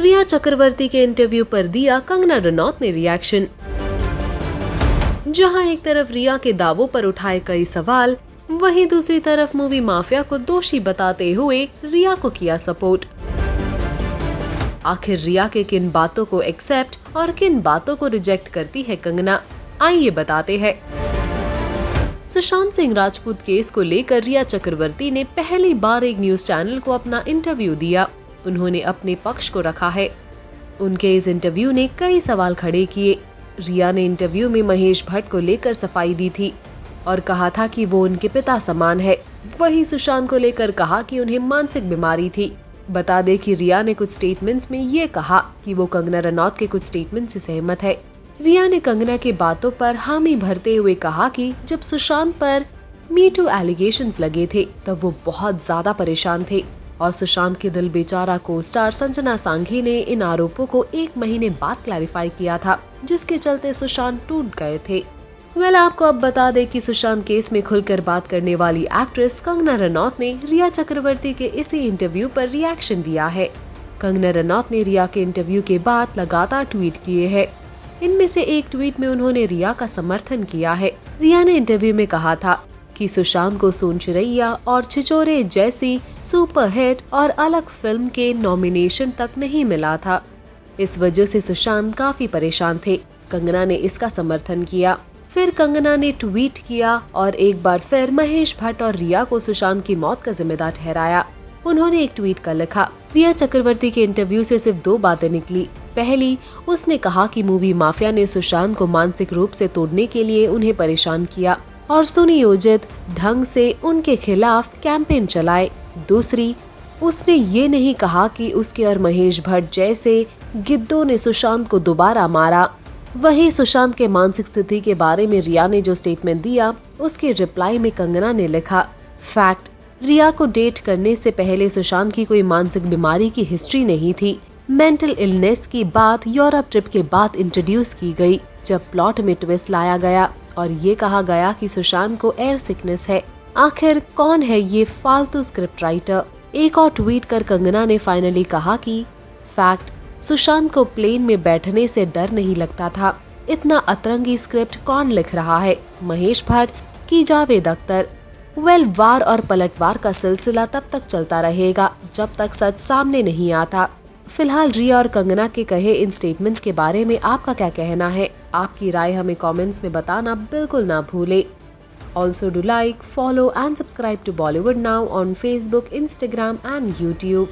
रिया चक्रवर्ती के इंटरव्यू पर दिया कंगना रनौत ने रिएक्शन। जहां एक तरफ रिया के दावों पर उठाए कई सवाल, वहीं दूसरी तरफ मूवी माफिया को दोषी बताते हुए रिया को किया सपोर्ट। आखिर रिया के किन बातों को एक्सेप्ट और किन बातों को रिजेक्ट करती है कंगना, आइए बताते हैं। सुशांत सिंह राजपूत केस को लेकर रिया चक्रवर्ती ने पहली बार एक न्यूज चैनल को अपना इंटरव्यू दिया। उन्होंने अपने पक्ष को रखा है। उनके इस इंटरव्यू ने कई सवाल खड़े किए। रिया ने इंटरव्यू में महेश भट्ट को लेकर सफाई दी थी और कहा था कि वो उनके पिता समान है। वहीं सुशांत को लेकर कहा कि उन्हें मानसिक बीमारी थी। बता दें कि रिया ने कुछ स्टेटमेंट्स में ये कहा कि वो कंगना रनौत के कुछ स्टेटमेंट से सहमत है। रिया ने कंगना की बातों पर हामी भरते हुए कहा कि जब सुशांत पर मी टू एलिगेशंस लगे थे तब वो बहुत ज्यादा परेशान थे और सुशांत के दिल बेचारा को स्टार संजना सांघी ने इन आरोपों को 1 महीने बाद क्लैरिफाई किया था, जिसके चलते सुशांत टूट गए थे। आपको अब बता दें कि सुशांत केस में खुलकर बात करने वाली एक्ट्रेस कंगना रनौत ने रिया चक्रवर्ती के इसी इंटरव्यू पर रिएक्शन दिया है। कंगना रनौत ने रिया के इंटरव्यू के बाद लगातार ट्वीट किए हैं। इनमें से एक ट्वीट में उन्होंने रिया का समर्थन किया है। रिया ने इंटरव्यू में कहा था कि सुशांत को सोन चिरैया और छिछोरे जैसी सुपरहिट और अलग फिल्म के नॉमिनेशन तक नहीं मिला था। इस वजह से सुशांत काफी परेशान थे। कंगना ने इसका समर्थन किया। फिर कंगना ने ट्वीट किया और एक बार फिर महेश भट्ट और रिया को सुशांत की मौत का जिम्मेदार ठहराया। उन्होंने एक ट्वीट कर लिखा, रिया चक्रवर्ती के इंटरव्यू से सिर्फ 2 बातें निकली। पहली, उसने कहा कि मूवी माफिया ने सुशांत को मानसिक रूप से तोड़ने के लिए उन्हें परेशान किया और सुनियोजित ढंग से उनके खिलाफ कैंपेन चलाए। दूसरी, उसने ये नहीं कहा कि उसके और महेश भट्ट जैसे गिद्धों ने सुशांत को दोबारा मारा। वही सुशांत के मानसिक स्थिति के बारे में रिया ने जो स्टेटमेंट दिया, उसके रिप्लाई में कंगना ने लिखा, फैक्ट, रिया को डेट करने से पहले सुशांत की कोई मानसिक बीमारी की हिस्ट्री नहीं थी। मेंटल इलनेस की बात यूरोप ट्रिप के बाद इंट्रोड्यूस की गई, जब प्लॉट में ट्विस्ट लाया गया और ये कहा गया कि सुशांत को एयर सिकनेस है। आखिर कौन है ये फालतू स्क्रिप्ट राइटर? एक और ट्वीट कर कंगना ने फाइनली कहा कि फैक्ट, सुशांत को प्लेन में बैठने से डर नहीं लगता था। इतना अतरंगी स्क्रिप्ट कौन लिख रहा है? महेश भट्ट की जावेद अख्तर? वार और पलटवार का सिलसिला तब तक चलता रहेगा जब तक सच सामने नहीं आता। फिलहाल रिया और कंगना के कहे इन स्टेटमेंट्स के बारे में आपका क्या कहना है? आपकी राय हमें कमेंट्स में बताना बिल्कुल ना भूले। Also do like, follow and subscribe to Bollywood Now on Facebook, Instagram and YouTube.